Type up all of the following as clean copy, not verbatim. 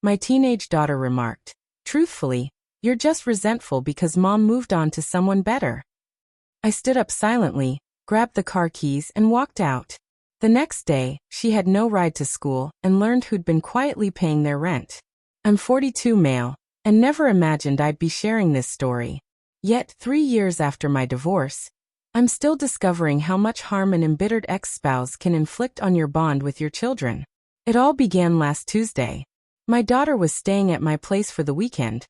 My teenage daughter remarked. Truthfully, you're just resentful because mom moved on to someone better. I stood up silently, grabbed the car keys and walked out. The next day, she had no ride to school and learned who'd been quietly paying their rent. I'm 42 male, and never imagined I'd be sharing this story. Yet, 3 years after my divorce, I'm still discovering how much harm an embittered ex-spouse can inflict on your bond with your children. It all began last Tuesday. My daughter was staying at my place for the weekend,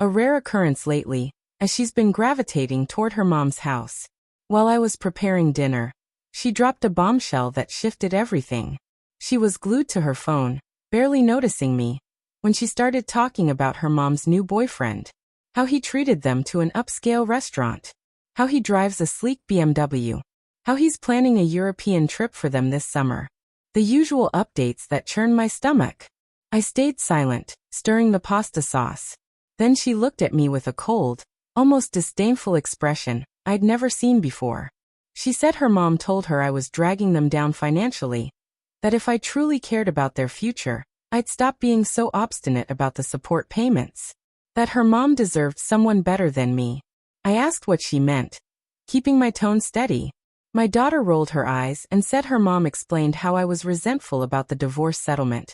a rare occurrence lately, as she's been gravitating toward her mom's house. While I was preparing dinner, she dropped a bombshell that shifted everything. She was glued to her phone, barely noticing me, when she started talking about her mom's new boyfriend, how he treated them to an upscale restaurant, how he drives a sleek BMW, how he's planning a European trip for them this summer. The usual updates that churn my stomach. I stayed silent, stirring the pasta sauce. Then she looked at me with a cold, almost disdainful expression I'd never seen before. She said her mom told her I was dragging them down financially, that if I truly cared about their future, I'd stop being so obstinate about the support payments, that her mom deserved someone better than me. I asked what she meant, keeping my tone steady. My daughter rolled her eyes and said her mom explained how I was resentful about the divorce settlement,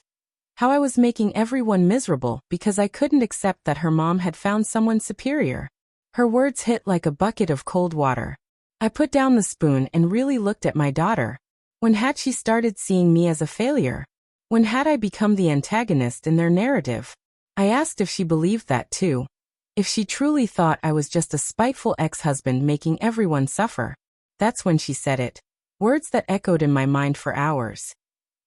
how I was making everyone miserable because I couldn't accept that her mom had found someone superior. Her words hit like a bucket of cold water. I put down the spoon and really looked at my daughter. When had she started seeing me as a failure? When had I become the antagonist in their narrative? I asked if she believed that too. If she truly thought I was just a spiteful ex-husband making everyone suffer. That's when she said it. Words that echoed in my mind for hours.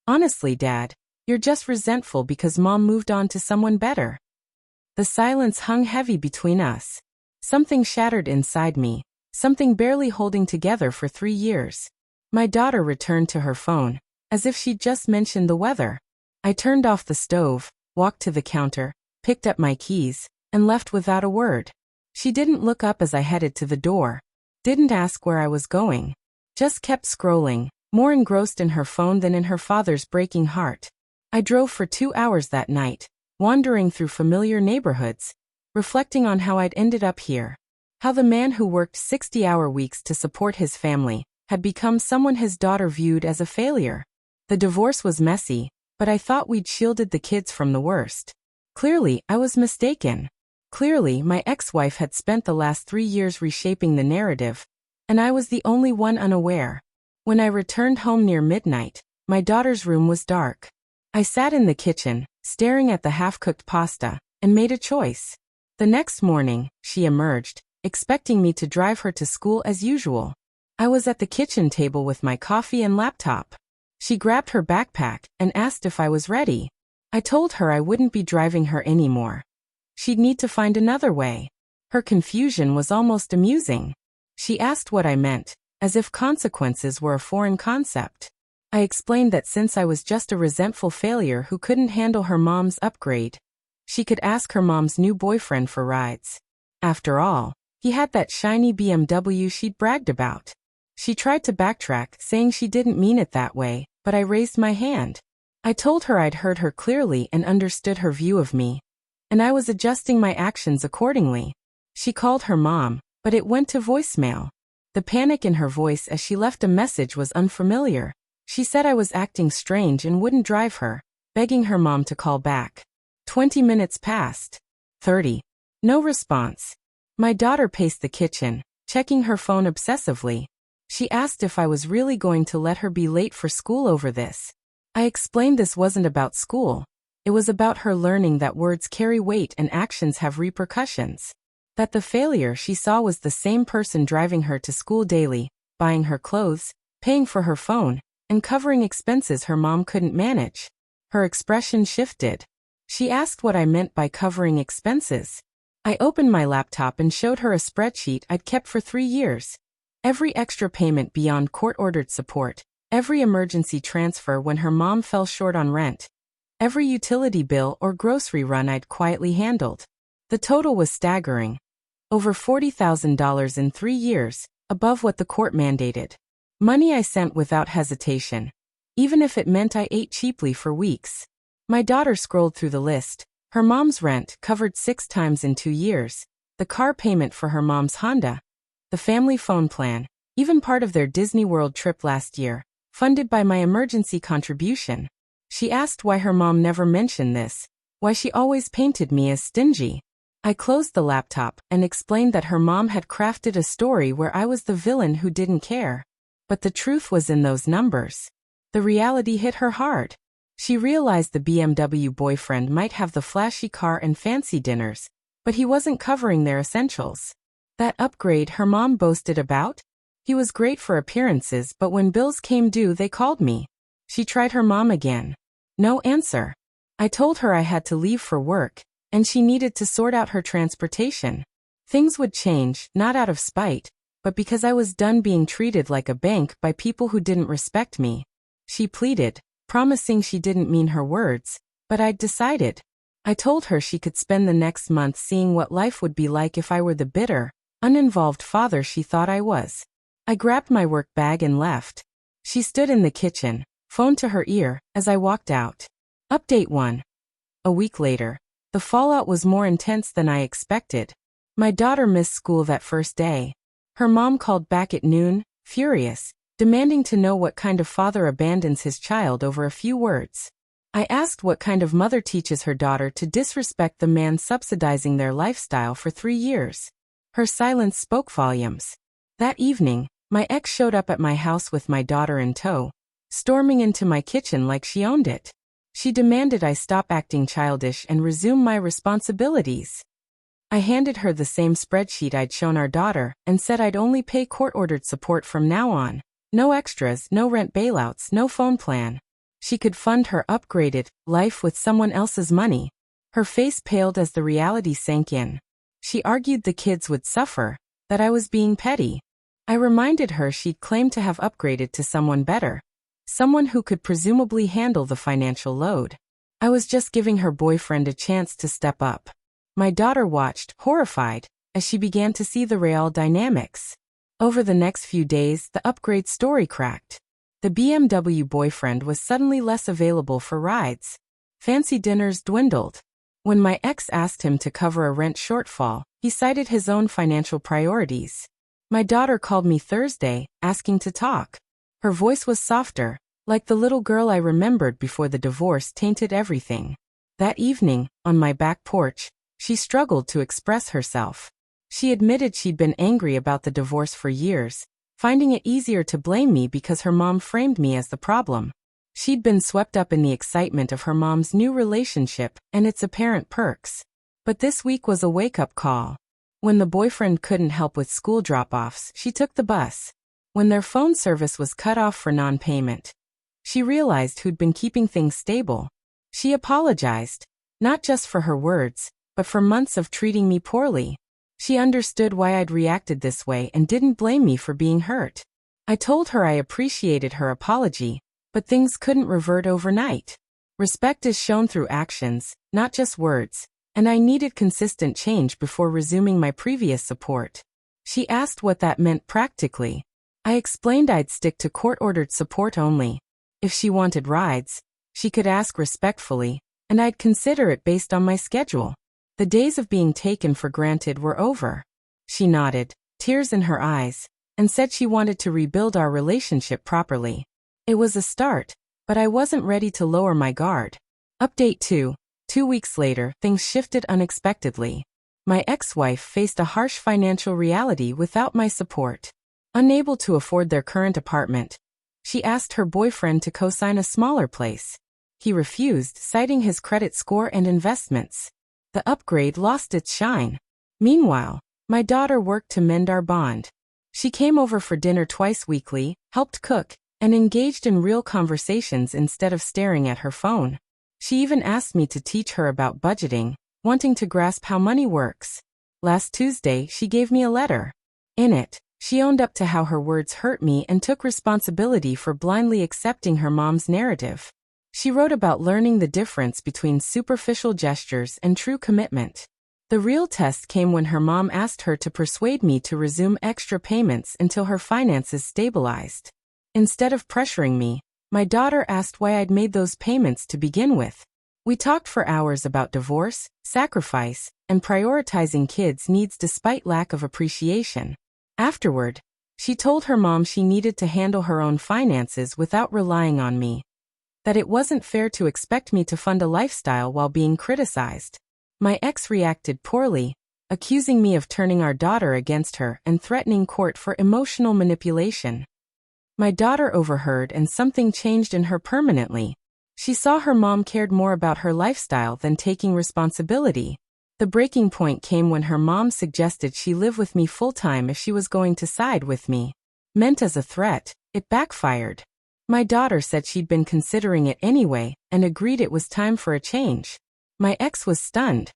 Honestly, Dad, you're just resentful because mom moved on to someone better. The silence hung heavy between us. Something shattered inside me, something barely holding together for 3 years. My daughter returned to her phone, as if she'd just mentioned the weather. I turned off the stove, walked to the counter, picked up my keys, and left without a word. She didn't look up as I headed to the door. Didn't ask where I was going. Just kept scrolling, more engrossed in her phone than in her father's breaking heart. I drove for 2 hours that night, wandering through familiar neighborhoods, reflecting on how I'd ended up here. How the man who worked 60-hour weeks to support his family had become someone his daughter viewed as a failure. The divorce was messy, but I thought we'd shielded the kids from the worst. Clearly, I was mistaken. Clearly, my ex-wife had spent the last 3 years reshaping the narrative, and I was the only one unaware. When I returned home near midnight, my daughter's room was dark. I sat in the kitchen, staring at the half-cooked pasta, and made a choice. The next morning, she emerged, expecting me to drive her to school as usual. I was at the kitchen table with my coffee and laptop. She grabbed her backpack and asked if I was ready. I told her I wouldn't be driving her anymore. She'd need to find another way. Her confusion was almost amusing. She asked what I meant, as if consequences were a foreign concept. I explained that since I was just a resentful failure who couldn't handle her mom's upgrade, she could ask her mom's new boyfriend for rides. After all, he had that shiny BMW she'd bragged about. She tried to backtrack, saying she didn't mean it that way, but I raised my hand. I told her I'd heard her clearly and understood her view of me, and I was adjusting my actions accordingly. She called her mom, but it went to voicemail. The panic in her voice as she left a message was unfamiliar. She said I was acting strange and wouldn't drive her, begging her mom to call back. 20 minutes passed. 30. No response. My daughter paced the kitchen, checking her phone obsessively. She asked if I was really going to let her be late for school over this. I explained this wasn't about school. It was about her learning that words carry weight and actions have repercussions. That the failure she saw was the same person driving her to school daily, buying her clothes, paying for her phone, and covering expenses her mom couldn't manage. Her expression shifted. She asked what I meant by covering expenses. I opened my laptop and showed her a spreadsheet I'd kept for 3 years. Every extra payment beyond court-ordered support, every emergency transfer when her mom fell short on rent, every utility bill or grocery run I'd quietly handled. The total was staggering. Over $40,000 in 3 years, above what the court mandated. Money I sent without hesitation, even if it meant I ate cheaply for weeks. My daughter scrolled through the list. Her mom's rent covered 6 times in 2 years, the car payment for her mom's Honda, the family phone plan, even part of their Disney World trip last year, funded by my emergency contribution. She asked why her mom never mentioned this, why she always painted me as stingy. I closed the laptop and explained that her mom had crafted a story where I was the villain who didn't care. But the truth was in those numbers. The reality hit her hard. She realized the BMW boyfriend might have the flashy car and fancy dinners, but he wasn't covering their essentials. That upgrade her mom boasted about? He was great for appearances, but when bills came due they called me. She tried her mom again. No answer. I told her I had to leave for work, and she needed to sort out her transportation. Things would change, not out of spite, but because I was done being treated like a bank by people who didn't respect me. She pleaded, promising she didn't mean her words, but I'd decided. I told her she could spend the next month seeing what life would be like if I were the bitter, uninvolved father she thought I was. I grabbed my work bag and left. She stood in the kitchen, phone to her ear, as I walked out. Update 1. A week later. The fallout was more intense than I expected. My daughter missed school that first day. Her mom called back at noon, furious, demanding to know what kind of father abandons his child over a few words. I asked what kind of mother teaches her daughter to disrespect the man subsidizing their lifestyle for 3 years. Her silence spoke volumes. That evening, my ex showed up at my house with my daughter in tow, storming into my kitchen like she owned it. She demanded I stop acting childish and resume my responsibilities. I handed her the same spreadsheet I'd shown our daughter and said I'd only pay court-ordered support from now on. No extras, no rent bailouts, no phone plan. She could fund her upgraded life with someone else's money. Her face paled as the reality sank in. She argued the kids would suffer, that I was being petty. I reminded her she'd claimed to have upgraded to someone better. Someone who could presumably handle the financial load. I was just giving her boyfriend a chance to step up. My daughter watched, horrified, as she began to see the real dynamics. Over the next few days, the upgrade story cracked. The BMW boyfriend was suddenly less available for rides. Fancy dinners dwindled. When my ex asked him to cover a rent shortfall, he cited his own financial priorities. My daughter called me Thursday, asking to talk. Her voice was softer, like the little girl I remembered before the divorce tainted everything. That evening, on my back porch, she struggled to express herself. She admitted she'd been angry about the divorce for years, finding it easier to blame me because her mom framed me as the problem. She'd been swept up in the excitement of her mom's new relationship and its apparent perks. But this week was a wake-up call. When the boyfriend couldn't help with school drop-offs, she took the bus. When their phone service was cut off for non-payment, she realized who'd been keeping things stable. She apologized, not just for her words, but for months of treating me poorly. She understood why I'd reacted this way and didn't blame me for being hurt. I told her I appreciated her apology, but things couldn't revert overnight. Respect is shown through actions, not just words, and I needed consistent change before resuming my previous support. She asked what that meant practically. I explained I'd stick to court-ordered support only. If she wanted rides, she could ask respectfully, and I'd consider it based on my schedule. The days of being taken for granted were over. She nodded, tears in her eyes, and said she wanted to rebuild our relationship properly. It was a start, but I wasn't ready to lower my guard. Update 2. 2 weeks later, things shifted unexpectedly. My ex-wife faced a harsh financial reality without my support. Unable to afford their current apartment, she asked her boyfriend to co-sign a smaller place. He refused, citing his credit score and investments. The upgrade lost its shine. Meanwhile, my daughter worked to mend our bond. She came over for dinner twice weekly, helped cook, and engaged in real conversations instead of staring at her phone. She even asked me to teach her about budgeting, wanting to grasp how money works. Last Tuesday, she gave me a letter. In it, she owned up to how her words hurt me and took responsibility for blindly accepting her mom's narrative. She wrote about learning the difference between superficial gestures and true commitment. The real test came when her mom asked her to persuade me to resume extra payments until her finances stabilized. Instead of pressuring me, my daughter asked why I'd made those payments to begin with. We talked for hours about divorce, sacrifice, and prioritizing kids' needs despite lack of appreciation. Afterward, she told her mom she needed to handle her own finances without relying on me. That it wasn't fair to expect me to fund a lifestyle while being criticized. My ex reacted poorly, accusing me of turning our daughter against her and threatening court for emotional manipulation. My daughter overheard and something changed in her permanently. She saw her mom cared more about her lifestyle than taking responsibility. The breaking point came when her mom suggested she live with me full-time if she was going to side with me. Meant as a threat, it backfired. My daughter said she'd been considering it anyway and agreed it was time for a change. My ex was stunned.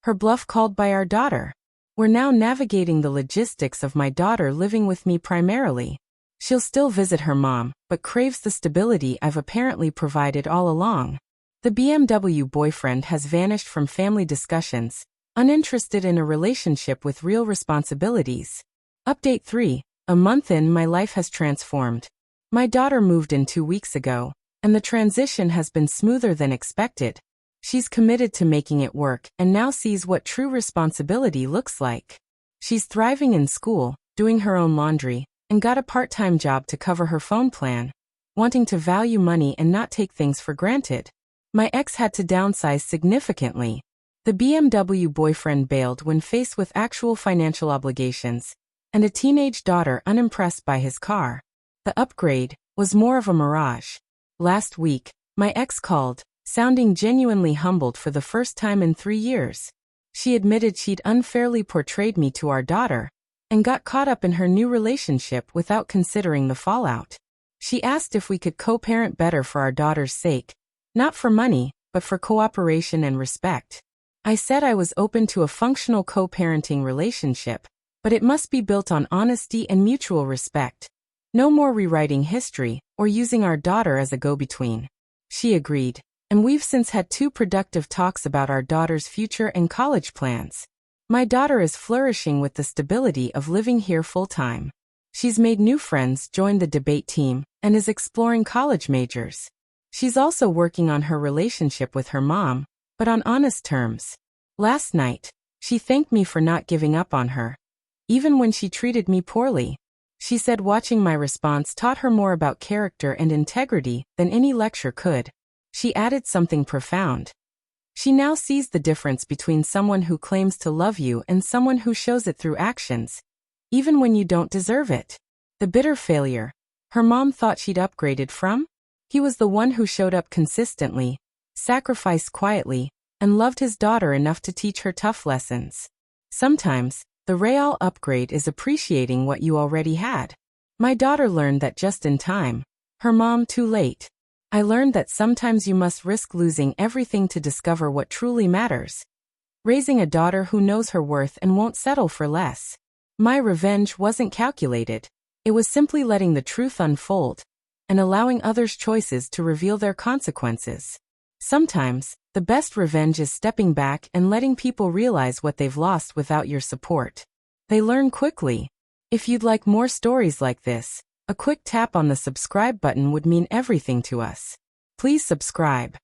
Her bluff called by our daughter. We're now navigating the logistics of my daughter living with me primarily. She'll still visit her mom, but craves the stability I've apparently provided all along. The BMW boyfriend has vanished from family discussions, uninterested in a relationship with real responsibilities. Update 3. A month in, my life has transformed. My daughter moved in 2 weeks ago, and the transition has been smoother than expected. She's committed to making it work and now sees what true responsibility looks like. She's thriving in school, doing her own laundry, and got a part-time job to cover her phone plan, wanting to value money and not take things for granted. My ex had to downsize significantly. The BMW boyfriend bailed when faced with actual financial obligations, and a teenage daughter unimpressed by his car. The upgrade was more of a mirage. Last week, my ex called, sounding genuinely humbled for the first time in 3 years. She admitted she'd unfairly portrayed me to our daughter, and got caught up in her new relationship without considering the fallout. She asked if we could co-parent better for our daughter's sake, not for money, but for cooperation and respect. I said I was open to a functional co-parenting relationship, but it must be built on honesty and mutual respect. No more rewriting history or using our daughter as a go-between. She agreed, and we've since had 2 productive talks about our daughter's future and college plans. My daughter is flourishing with the stability of living here full-time. She's made new friends, joined the debate team, and is exploring college majors. She's also working on her relationship with her mom, but on honest terms. Last night, she thanked me for not giving up on her, even when she treated me poorly. She said watching my response taught her more about character and integrity than any lecture could. She added something profound. She now sees the difference between someone who claims to love you and someone who shows it through actions, even when you don't deserve it. The bitter failure her mom thought she'd upgraded from? He was the one who showed up consistently, sacrificed quietly, and loved his daughter enough to teach her tough lessons. Sometimes, the real upgrade is appreciating what you already had. My daughter learned that just in time. Her mom too late. I learned that sometimes you must risk losing everything to discover what truly matters. Raising a daughter who knows her worth and won't settle for less. My revenge wasn't calculated. It was simply letting the truth unfold and allowing others' choices to reveal their consequences. Sometimes, the best revenge is stepping back and letting people realize what they've lost without your support. They learn quickly. If you'd like more stories like this, a quick tap on the subscribe button would mean everything to us. Please subscribe.